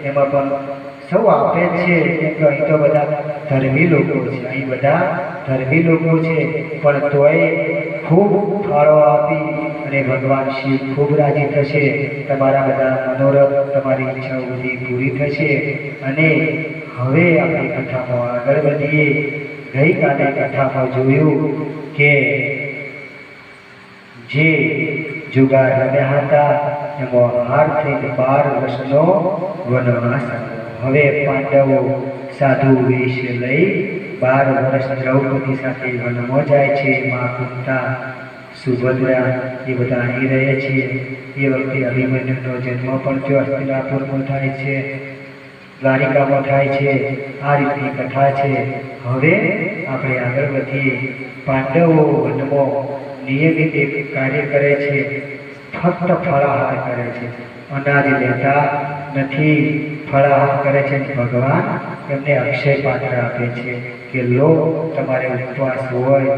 એમાં પણ સૌ આપે જ છે, કેમ કે અહીં તો બધા ધર્મી લોકો છે, પણ તોય ખૂબ ફાળો આપી અને ભગવાન શિવ ખૂબ રાજી થશે. તમારા બધા મનોરથ, તમારી ઈચ્છાઓ બધી પૂરી થશે. અને હવે આપણે કથામાં આગળ વધીએ. ગઈકાલે કથામાં જોયું કે જે જુગાર રમ્યા હતા એમાં હાર થઈને 12 વર્ષનો વનવાસ. હવે પાંડવો સાધુ વેશ લઈ 12 વર્ષ દ્રૌપદી સાથે વનમાં જાય છે. મા કુંતા, સુભદ્રા એ બધા અહીં રહે છે. એ વખતે અભિમન્યુનો જન્મ પણ જો હસ્તિનાપુરમાં થાય છે, દ્વારિકામાં થાય છે. આ રીતની કથા છે. હવે આપણે આગળ વધીએ. પાંડવો વનમાં નિયમિત એક કાર્ય કરે છે, ફક્ત ફળાહાર કરે છે, અનાજ લેતા નથી, ફળાહાર કરે છે. ભગવાન એમને અક્ષય પાત્ર આપે છે કે લો, તમારે ઉપવાસ હોય,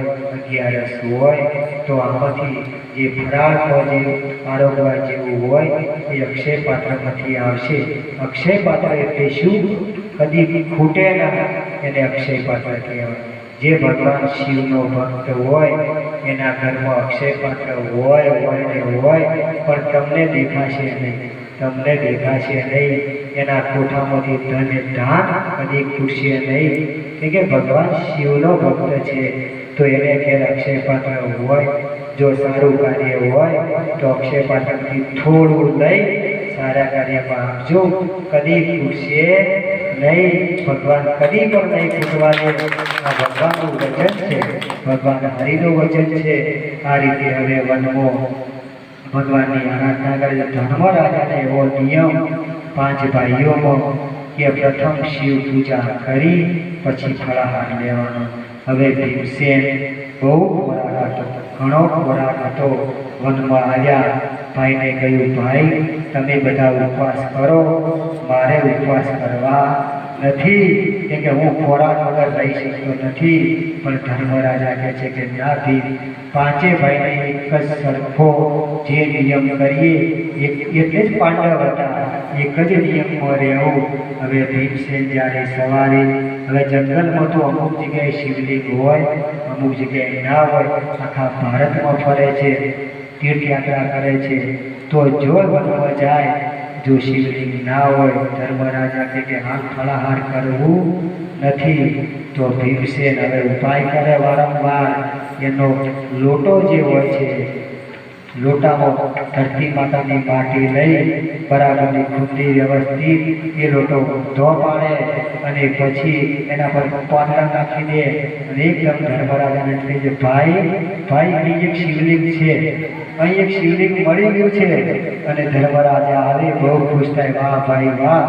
11 હોય તો આમાંથી જે ફરાળ જે આરોગવા જેવું હોય એ અક્ષય પાત્રમાંથી આવશે. અક્ષય પાત્ર એટલે શું? કદી ખૂટે ના, એને અક્ષય પાત્ર કહેવાય. જે ભગવાન શિવનો ભક્ત હોય એના ઘરમાં અક્ષય પાત્ર હોય, પણ તમને દેખાશે નહીં. એના કોઠામાંથી ધન ધાન કદી ખૂટશે નહીં. કે ભગવાન શિવનો ભક્ત છે તો એને ઘેર અક્ષય પાત્ર હોય. જો સારું કાર્ય હોય તો અક્ષય પાત્રથી થોડું લઈ સારા કાર્યમાં આપજો, કદી ખૂટશે નહીં. ભગવાન કદી પણ નહીં ખૂટવા દે. આ ભગવાનનું વચન છે, ભગવાન હરિનું વચન છે. આ રીતે હવે વનમાં ભગવાનની આરાધના કરે. ધર્મરાજાને એવો નિયમ 5 ભાઈઓમાં કે પ્રથમ શિવ પૂજા કરી પછી ફળાહાર લેવાનો. હવે ભીમસેન બહુ ખોરાક હતો, ઘણો ખોરાક હતો. વનમાં આવ્યા, ભાઈને કહ્યું, ભાઈ તમે બધા ઉપવાસ કરો, મારે ઉપવાસ કરવા નથી, કે હું ખોરાક વગર રહી શકતો નથી. પણ ધર્મરાજા કહે છે કે ના ભીમ, 5 ભાઈને એક જ સરખો જે નિયમ કરીએ, એટલે જ પાંડવ હતા, એક જ નિયમમાં રહેવું. હવે ભીમસેન જ્યારે સવારે, હવે જંગલમાં તો અમુક જગ્યાએ શિવલિંગ હોય, અમુક જગ્યાએ ના હોય. આખા ભારતમાં ફરે છે, તીર્થયાત્રા કરે છે. તો જો વનમાં જાય, જો શિવલિંગ ના હોય, ધર્મરાજા કે હાલ ફળાહાર કરવું નથી. તો ભીમસેન હવે ઉપાય કરે વારંવાર. એનો લોટો જે હોય છે, લોટામાં ધરતી માતાની માટી લઈ બરાબરની ખુલ્લી વ્યવસ્થિત એ લોટો ધો પાડે અને પછી એના પર પાંદડા નાખી દે અને એકદમ ધર્મરાજાને કહે છે, ભાઈ અહીં એક શિવલિંગ છે, અહીં એક શિવલિંગ મળી ગયું છે. અને ધર્મરાજા આવે બહુ ખુશ થાય, વાહ ભાઈ વાહ,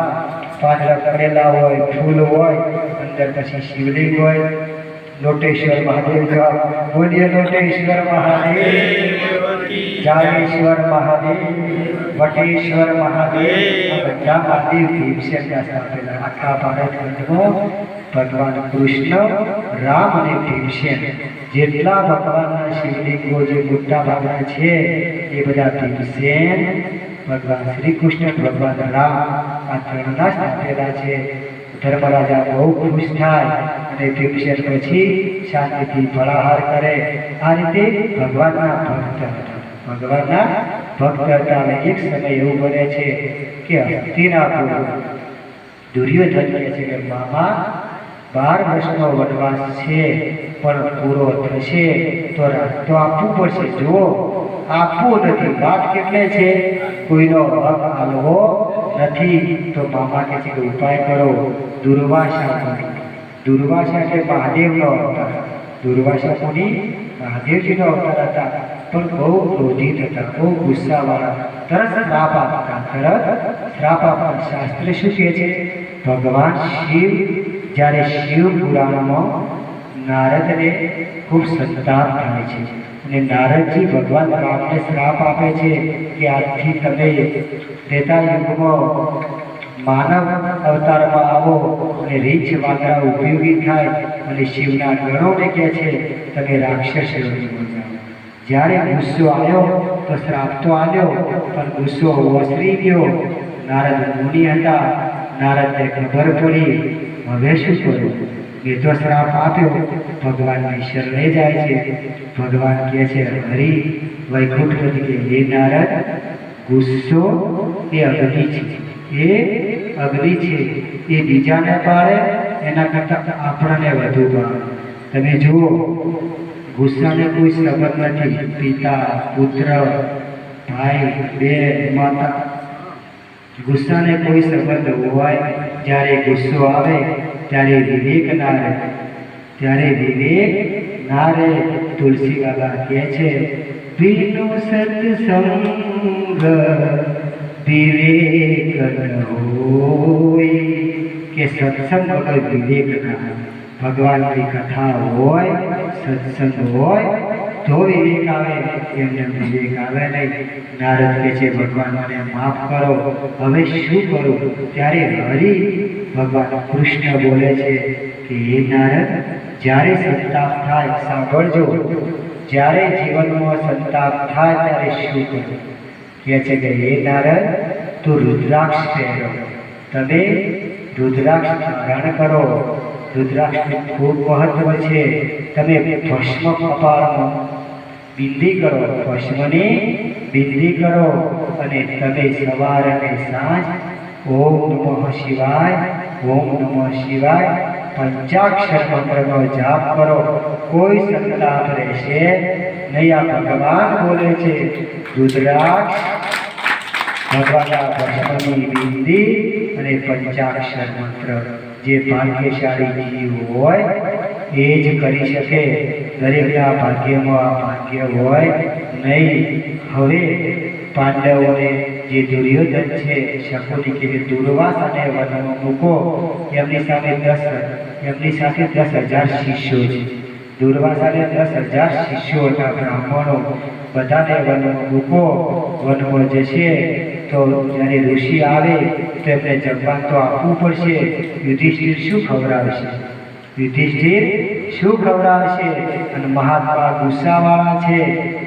પાંદડા પડેલા હોય, ફૂલ હોય, અંદર પછી શિવલિંગ હોય. લોટેશ્વર મહાદેવ બોલીએ, લોટેશ્વર મહાદેવ, જાગેશ્વર મહાદેવ, વટેશ્વર મહાદેવ. બધા મહાદેવ ભીમસેનના સ્થાપેલા. આખા ભારત ખંડમાં ભગવાન કૃષ્ણ, રામ અને ભીમસેન જેટલા ભગવાનના શિવલિંગો જે મોટા ભાગના છે એ બધા ભીમસેન, ભગવાન શ્રી કૃષ્ણ, ભગવાન રામ આ ત્રણના સ્થાપેલા છે. ધર્મરાજા બહુ ખુશ થાય અને ભીમસેન પછી શાંતિથી ફળાહાર કરે. આ રીતે ભગવાનના ભક્ત હતા. એક સમય એવું બને છે કે હસ્તિનાપુર દુર્યોધન કહે છે કે મામા 12 વર્ષનો વનવાસ છે, પણ પૂરો થશે તો રસ્તો આપવું પડશે. જો આપવું નથી, વાત કેટલે છે, કોઈનો હક આલવો નથી. તો મામા કહે છે કે ઉપાય કરો. દુર્વાસા એટલે મહાદેવનો અવતાર. દુર્વાસા મુનિ મહાદેવજીનો અવતાર હતા, પણ બહુ ક્રોધિત હતા, બહુ ગુસ્સાવાળા. તરત શ્રાપ આપતા. શાસ્ત્ર શું કહે છે? ભગવાન શિવ, જ્યારે શિવ પુરાણમાં નારદને ખૂબ સંતાપ થાય છે અને નારદજી ભગવાન રામને શ્રાપ આપે છે કે આજથી તમે ત્રેતા યુગમાં માનવ અવતારમાં આવો અને રીંછ વાંદરા ઉપયોગી થાય અને શિવના ગણોને કહે છે તમે રાક્ષસ બની જાઓ. જ્યારે ગુસ્સો આવ્યો તો શ્રાપ તો આવ્યો, પણ ગુસ્સો ઓસરી ગયો. નારદ મુનિ હતા, નારદને ખબર પડી હવે શું કરું. મેં તો શ્રાપ આપ્યો, ભગવાનની શરણે જાય છે. ભગવાન કહે છે હરિ વૈકુંઠપતિ કે હે નારદ, ગુસ્સો એ અગ્નિ છે, એ અગ્નિ છે, એ બીજાને પાડે એના કરતાં આપણને વધુ પાડે. તમે જુઓ ગુસ્સાને કોઈ સંબંધ નથી. પિતા પુત્ર ભાઈ બેન માતા ગુસ્સાને કોઈ સંબંધ હોય. જ્યારે ગુસ્સો આવે ત્યારે વિવેક ના રહે, ત્યારે વિવેક ના રહે. તુલસી બાબા કહે છે બીનો સત્સંગ વિવેક ન હોય, કે સત્સંગ વગર વિવેક ના. ભગવાનની કથા હોય, સત્સંગ હોય તો વિવેક આવે, એમને વિવેક આવે નહીં. નારદ કહે છે ભગવાન મને માફ કરો, હવે શું કરું. ત્યારે હરિ ભગવાન કૃષ્ણ બોલે છે કે હે નારદ, જ્યારે સંતાપ થાય સાંભળજો, જ્યારે જીવનમાં સંતાપ થાય ત્યારે શું કરવું. કહે છે કે હે નારદ, તું રુદ્રાક્ષ પહેરો, તમે રુદ્રાક્ષ ધારણ કરો. રુદ્રાક્ષનું ખૂબ મહત્વ છે. તમે ભસ્મ કપાળમાં બિંદી કરો, ભસ્મની બિંદી કરો અને તમે સવાર અને સાંજ ઓમ નમઃ શિવાય, ઓમ નમઃ શિવાય પંચાક્ષર મંત્રનો જાપ કરો. કોઈ સંતાપ રહેશે નહીં. આ ભગવાન બોલે છે રુદ્રાક્ષ, ભગવાનના ભસ્મની બિંદી અને પંચાક્ષર મંત્ર જે ભાગ્યશાળી જીવ હોય એ જ કરી શકે. દરેકના ભાગ્યમાં આ ભાગ્ય હોય નહીં. હવે પાંડવોને જે દુર્યોધન છે, શકુની કે દુર્વાસાને વનમાં મૂકો, એમની સાથે 10,000 શિષ્યો છે. દુર્વાસાને 10,000 શિષ્યો હતા, બ્રાહ્મણો. બધાને વનમાં મૂકો, વનમાં જશે તો જ્યારે ઋષિ આવે તો એમને જમવાનું તો આપવું પડશે. યુધિષ્ઠિર શું ખવડાવશે? યુધિષ્ઠિર શું ખવડાવશે? અને મહાત્મા ગુસ્સાવાળા છે,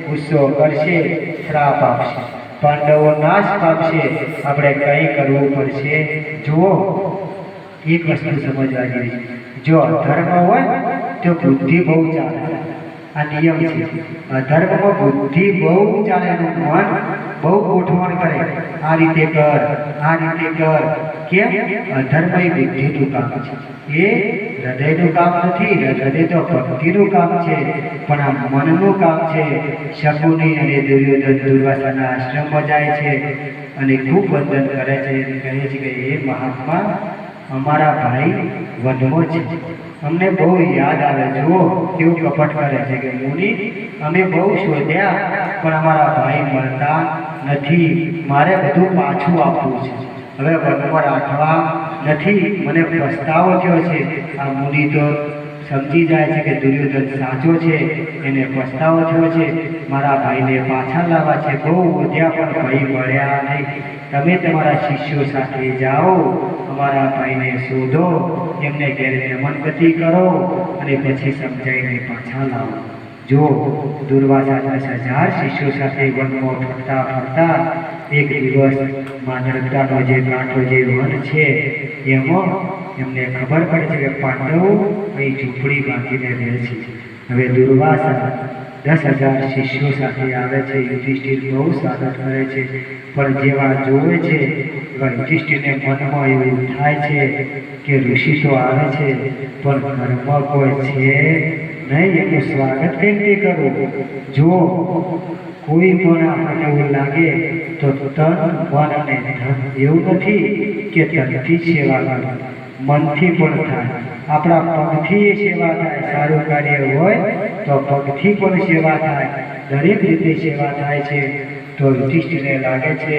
ગુસ્સો કરશે, શ્રાપ આપશે, પાંડવો નાશ પામશે. આપણે કંઈ કરવું પડશે. જુઓ, એક વસ્તુ સમજવા જેવી, જો અધર્મ હોય તો બુદ્ધિ બહુ ચાલે, આ નિયમ છે. અધર્મમાં બુદ્ધિ બહુ ચાલે, એનું મન બહુ ગોઠવણ કરે, આ રીતે કર, આ રીતે કર. કેમ? અધર્મ એ બુદ્ધિનું કામ છે, એ હૃદયનું કામ નથી. હૃદય તો ભક્તિનું કામ છે, પણ આ મનનું કામ છે. શકુની અને દુર્યોધન દુર્વાસાના આશ્રમમાં જાય છે અને ખૂબ વંદન કરે છે. કહે છે કે એ મહાત્મા, અમારા ભાઈ વનમાં છે, અમને બહુ યાદ આવે. જુઓ કેવું કપટ કરે છે કે મુનિ, અમે બહુ શોધ્યા પણ અમારા ભાઈ મળતા નથી. મારે બધું પાછું આપવું છે. હવે વનમાં રાખવા નથી, મને પસ્તાવો થયો છે. આ મુનિ તો સમજી જાય છે કે દુર્યોધન સાચો છે, એને પસ્તાવો થયો છે. મારા ભાઈને પાછા લાવવા છે. બહુ વધ્યા પણ ભાઈ મળ્યા નહીં. તમે તમારા શિષ્યો સાથે જાઓ, અમારા ભાઈને શોધો, એમને ઘેર મહેમાનગતિ કરો અને પછી સમજાવીને પાછા લાવો. જો દુર્વાસા 10,000 શિષ્યો સાથે વનમાં ફરતા ફરતા એક દિવસ માનવતાનો જે કાંઠો જે વન છે એમાં એમને ખબર પડે છે કે પાંડવો અહીં ઝૂંપડી બાંધીને રહે છે. હવે દુર્વાસા 10,000 શિષ્યો સાથે આવે છે. યુધિષ્ઠિર બહુ સ્વાગત કરે છે, પણ જેવા જોવે છે યુધિષ્ઠિરને મનમાં એવું થાય છે કે ઋષિ તો આવે છે પણ ઘરમાં કોઈ છે નહીં, એનું સ્વાગત કેવી રીતે કરવું. જો કોઈ પણ આપણને એવું લાગે તો તન મન અને ધન, એવું નથી કે તનથી સેવા કરવી, મનથી પણ થાય. આપણા પગથી સેવા થાય, સારું કાર્ય હોય તો પગથી પણ સેવા થાય, દરેક રીતે સેવા થાય છે. તો યુધિષ્ઠિરને લાગે છે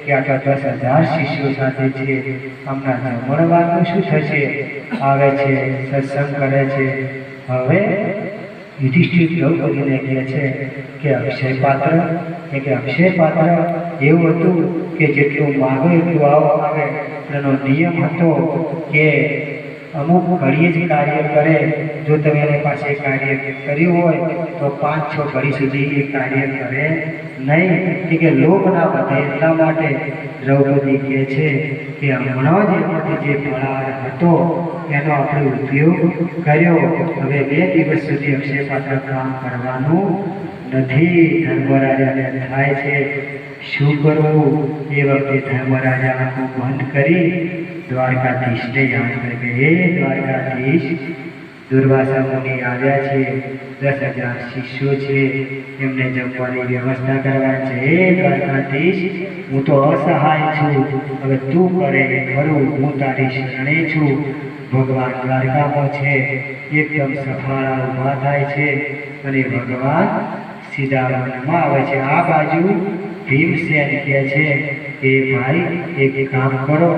કે આટલા 10,000 શિષ્યો સાથે છે, હમણાં જમણવારનું શું થશે. આવે છે, સત્સંગ કરે છે. હવે યુધિષ્ઠિર દ્રૌપદીને કહે છે કે અક્ષય પાત્ર એવું હતું કે જેટલું માગો એટલું આવે. એનો નિયમ હતો કે અમુક ઘડીએ જ કાર્ય કરે. જો તમે એની પાસે કાર્ય કર્યું હોય તો 5-6 ઘડી સુધી એ કાર્ય કરે નહીં, કે લોક ના વધે. એટલા માટે દ્રૌપદી કહે છે કે હમણાં જ એમાંથી જે ફળાર હતો એનો આપણે ઉપયોગ કર્યો. હવે 2 દિવસ સુધી અક્ષય પાત્ર કામ કરવાનું નથી. ધર્મરાજાને થાય છે શું કરવું? એ વખતે ધર્મરાજા આંખો બંધ કરી દ્વારકાધીશને યાદ કરે કે હે દ્વારકાધીશ, દુર્વાસા મુનિ આવ્યા છે, 10,000 શિષ્યો છે, એમને જમવાની વ્યવસ્થા કરવાની છે. હે દ્વારકાધીશ, હું તો અસહાય છું, હવે તું કરે એ કરું. હું તારી શરણે છું. ભગવાન દ્વારકામાં છે. એકદમ સફાળા ઊભા થાય છે અને ભગવાન સીધા વનમાં આવે છે. આ બાજુ ભીમસેન કહે છે કે ભાઈ એક કામ કરો,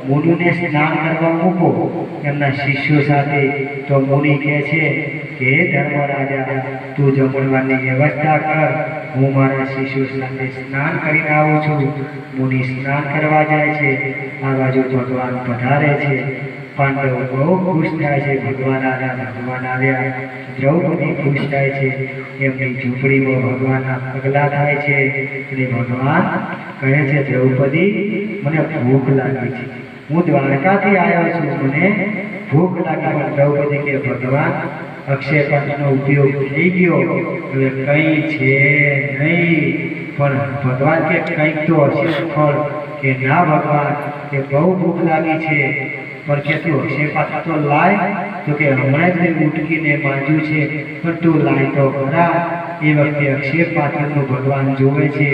મુનિને સ્નાન કરવા મૂકો એમના શિષ્યો સાથે. તો મુનિ કહે છે કે ધર્મરાજા, તું જમણવાની વ્યવસ્થા કર, હું મારા શિષ્યો સાથે સ્નાન કરીને આવું છું. મુનિ સ્નાન કરવા જાય છે. આ બાજુ ભગવાન પધારે છે. પાંડવો બહુ ખુશ થાય છે. ભગવાન આવ્યા. દ્રૌપદી ખુશ થાય છે. એમની ઝૂંપડીમાં ભગવાનના પગલા થાય છે અને ભગવાન કહે છે દ્રૌપદી, મને ભૂખ લાગી છે, હું દ્વારકાથી આવ્યો છું, મને ભૂખ લાગી. પણ દ્રૌપદી કે ભગવાન અક્ષય પાત્રનો ઉપયોગ થઈ ગયો, હવે કંઈ છે નહીં. પણ ભગવાન કે કંઈક તો હશે ફળ. કે ના ભગવાન, કે બહુ ભૂખ લાગી છે, પણ કે તું અક્ષય પાત્ર તો લાય. તો કે હમણાં જ મેં ઉટકીને માંજ્યું છે, પણ તું લાય તો ખરા. એ વખતે અક્ષય પાત્રનું ભગવાન જોવે છે,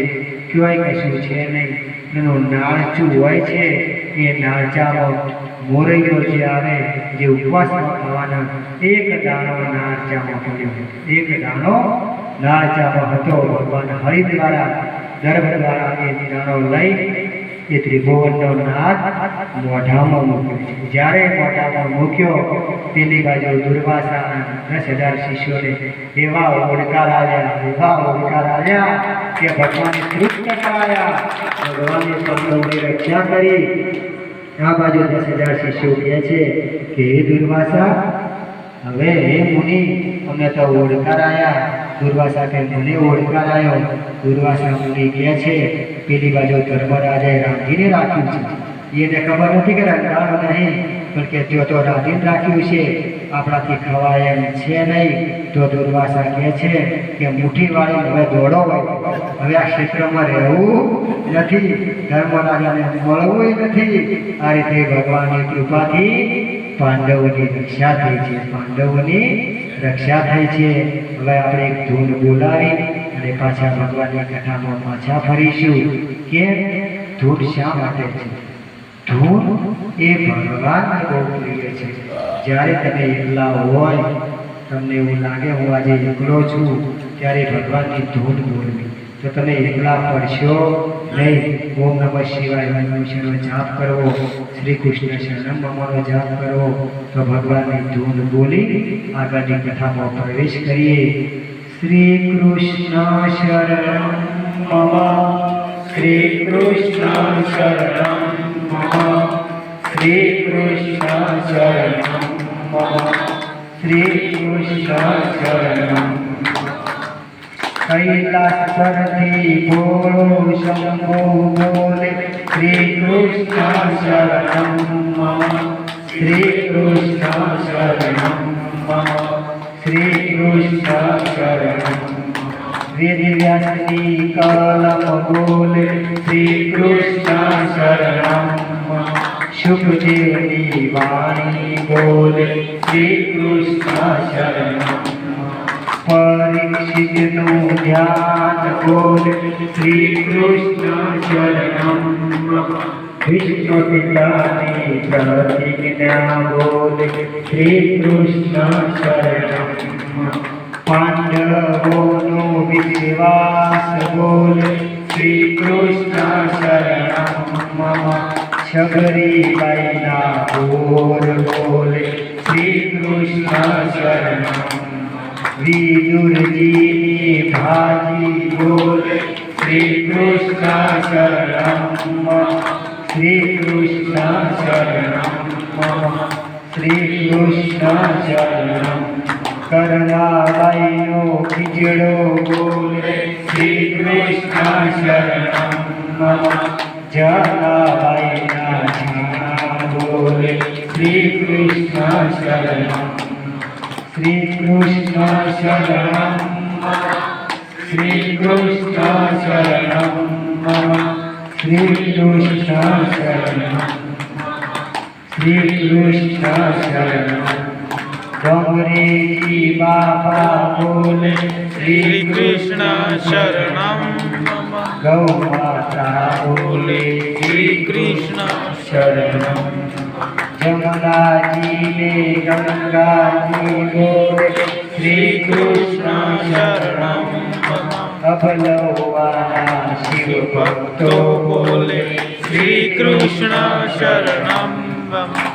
કહેવાય કશું છે નહીં. એનું નાળચું હોય છે, એ નાળચામાં મોરૈયો જે આવે, જે ઉપવાસમાં ખાવાના, એક દાણો નાળચામાં પડ્યો. એક દાણો નાળચામાં હતો. ભગવાન હરિ દ્વારા ગર્ભ દ્વારા એ દાણો લઈ એ ત્રિભુવનનો નાથ મોઢામાં મૂક્યો છે. જ્યારે મોઢામાં મૂક્યો, પેલી બાજુ દુર્વાસા 10,000 શિષ્યોને એવા ઓડકાર આવ્યા કે ભગવાને તૃપ્ત કરાયા. ભગવાને પાંડવોની રક્ષા કરી. આ બાજુ 10,000 શિષ્યો કહે છે કે હે દુર્વાસા, હવે હે મુનિ, અમે તો ઓડકાર આવ્યા. દુર્વાસા કે મને ઓડકાર આવ્યો. દુર્વાસા મુનિ કહે છે પેલી બાજુ ધર્મરાજાએ રાંધીને રાખ્યું છે. એને ખબર નથી કે રંગાણું નહીં, પણ કે જો તો રાંધીને રાખ્યું છે, આપણાથી ખવાય એમ છે નહીં. તો દુર્વાસા કહે છે કે મુઠ્ઠી વાળી હવે દોડો હોય, હવે આ ક્ષેત્રમાં રહેવું નથી, ધર્મરાજાને મળવું નથી. આ રીતે ભગવાનની કૃપાથી પાંડવોની રક્ષા થઈ છે. હવે આપણે એક ધૂન બોલાવી અને પાછા ભગવાનની કથામાં પાછા ફરીશું. કે ધૂન શા માટે છે? ધૂન એ ભગવાનને બહુ પ્રિય છે. જ્યારે તમે એકલા હોય, તમને એવું લાગે હું આજે એકલો છું, ત્યારે ભગવાનની ધૂન બોલવી. તો તમે એકલા પડશો નહીં. ઓમ નમઃ શિવાય મનુષ્યનો જાપ કરવો, શ્રી કૃષ્ણ શરણમ મમનો જાપ કરવો. તો ભગવાનની ધૂન બોલી આગળની કથામાં પ્રવેશ કરીએ. શ્રી કૃષ્ણ શરણમ મમ, શ્રી કૃષ્ણ શરણમ મમ, શ્રી કૃષ્ણ શરણમ મમ, શ્રી કૃષ્ણ શરણમ. कैलास परથી बोलो शंभो बोले, श्री कृष्ण शरणम मम, श्री कृष्ण शरणम मम, श्री कृष्ण शरणम. वेद व्यासनी कलम बोले, श्री कृष्ण शरणम मम. शुभदेवनी वाणी बोले, श्री कृष्ण शरणम. परीक्षितनु ध्यान बोले, श्री कृष्ण शरणम मम. विष्णु पितानी प्रतिज्ञा बोले, श्री कृष्ण शरणम मम. पांडवों विश्वास बोले, श्री कृष्ण शरणम मम. शबरी बाईना बोल बोले, श्री कृष्ण शरणम. વિદુરજીની ભાજી બોલે શ્રી કૃષ્ણ શરણમ મમ શ્રી કૃષ્ણ શરણમ મમ શ્રી કૃષ્ણ શરણમ કરણાબાઈનો ખીજડો બોલે શ્રી કૃષ્ણ શરણમ મમ જનાબાઈના છાણા બોલે શ્રી કૃષ્ણ શરણમ શ્રી કૃષ્ણ શરણમ શ્રી કૃષ્ણ શરણમ શ્રી કૃષ્ણ શરણમ શ્રી કૃષ્ણ શરણમ ડોંગરેજી બાબા બોલે શ્રી કૃષ્ણ શરણમ ગૌ માતા બોલે શ્રી કૃષ્ણ શરણમ જમનાજીને ગંગાજી બોલે શ્રી કૃષ્ણ શરણમ અભલવાના શિવ ભક્તો બોલે શ્રી કૃષ્ણ શરણમ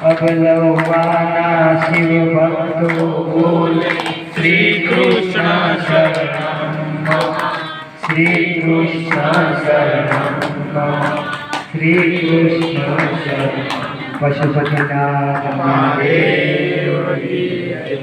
અભલવાના શિવ ભક્તો બોલે શ્રી કૃષ્ણ શરણમ શ્રી કૃષ્ણ શરણમ શ્રી કૃષ્ણ શરણમ પશુપતિનાથ મહાદેવ મહાદેવ